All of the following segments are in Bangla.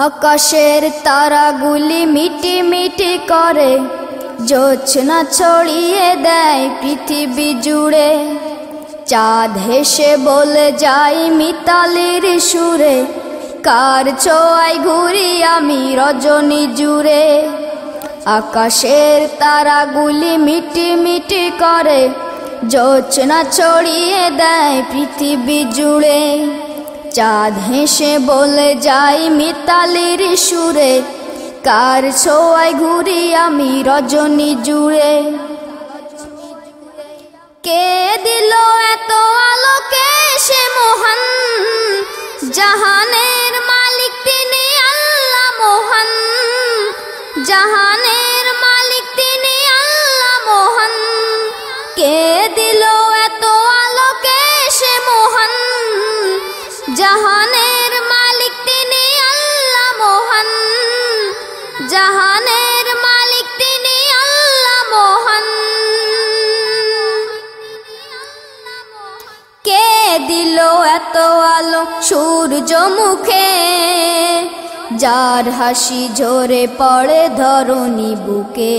আকাশের তারাগুলি মিটি মিটি করে, জোছনা ছড়িয়ে দেয় পৃথিবী জুড়ে। চাঁদ হেসে বলে যায় মিতালির সুরে, কার ছোঁয়ায় ঘুরি আমি রজনী জুড়ে। আকাশের তারাগুলি মিটি মিটি করে, জোছনা ছড়িয়ে দেয় পৃথিবী জুড়ে। চাঁদ হেসে বলে যাই মিতালির সুরে, কার ছোঁয়ায় ঘুরি আমি রজনী জুড়ে। কে দিল এত আলোকে সে মহান, জাহানের মালিক তিনি আল্লাহ মহান। জাহানের মালিক তিনি আল্লাহ মহান। কে দিল এত আলোকে সে মহান, জাহানের মালিক তিনি আল্লাহ মহান। জাহানের মালিক তিনি আল্লাহ মহান। কে দিল এত আলো সূর্য মুখে, যার হাসি ঝরে পড়ে ধরণী বুকে।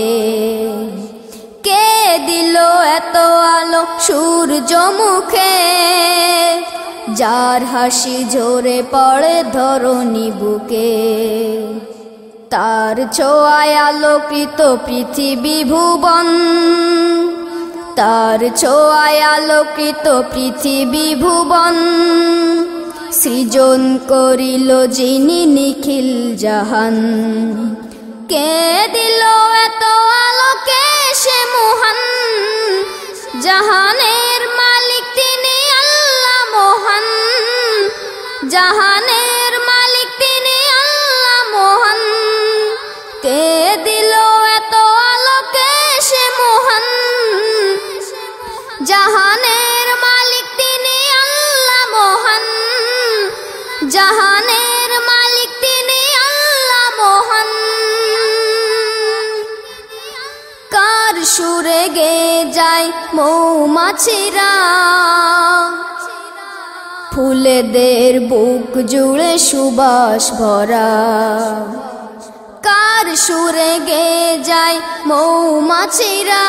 কে দিল এত আলো সূর্য মুখে, যার হাসি ঝরে পড়ে ধরণী বুকে। তার ছোঁয়ায় আলোকিত পৃথিবী ভুবন, তার ছোঁয়ায় আলোকিত পৃথিবী ভুবন। সৃজন করিল যিনি নিখিল জাহান, কে দিল এত আলোকে সে মহান। জাহানের মালিক তিনি আল্লাহ মহান। জাহানের মালিক তিনি আল্লাহ মহান। কে দিল এত আলোকে সে মহান। জাহানের মালিক তিনি আল্লাহ মহান। জাহানের মালিক তিনি আল্লাহ মহান। কার সুরে গেয়ে যায় মৌমাছিরা, ফুলেদের বুক জুড়ে সুবাস ভরা। কার সুরে গেয়ে যায় মৌমাছিরা,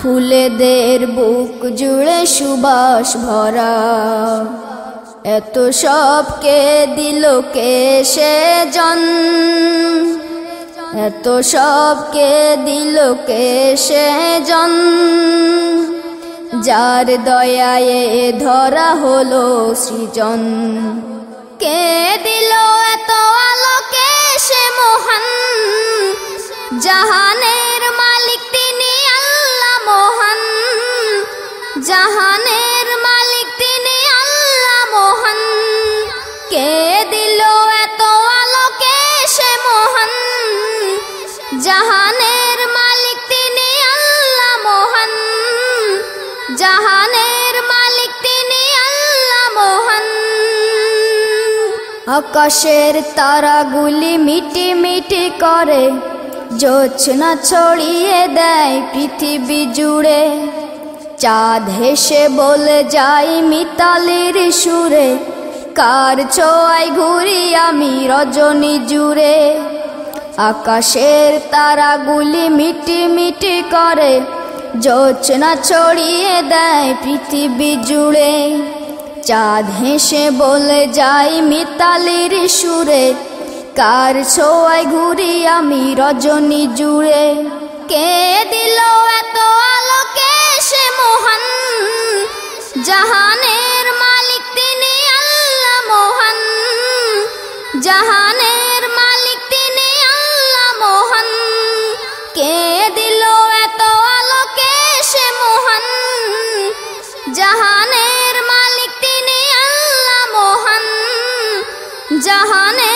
ফুলেদের বুক জুড়ে সুবাস ভরা। এত সব কে দিল কে সে জন, এত সব কে দিল কে সে জন। যার দয়ায় ধরা হলো সৃজন, কে দিল এত আলোকে সে মহান। জাহানের মালিক তিনি আল্লাহ মহান। জাহানের মালিক তিনি আল্লাহ মহান। কে দিল এত আলোকে সে মহান। জাহানের মালিক তিনি আল্লাহ মহান। জাহানের মালিক তিনি আল্লাহ মহান। আকাশের তারাগুলি মিটি মিটি করে, জোছনা ছড়িয়ে দেয় পৃথিবী জুড়ে। চাঁদ হেসে বলে যায় মিতালির সুরে, কার ছোঁয়ায় ঘুরি আমি রজনী জুড়ে। আকাশের তারাগুলি মিটি মিটি করে, জোছনা ছড়িয়ে দেয় পৃথিবী জুড়ে। চাঁদ হেসে বলে যায় মিতালির সুরে, কার ছোঁয়ায় ঘুরি আমি রজনী জুড়ে। কে দিল এত আলোকে সে মহান। জাহানের মালিক তিনি আল্লাহ মহান। জাহানের মালিক তিনি আল্লাহ মহান। কে দিল এত আলোকে সে মহান। জাহানের মালিক তিনি আল্লাহ মহান। জাহানের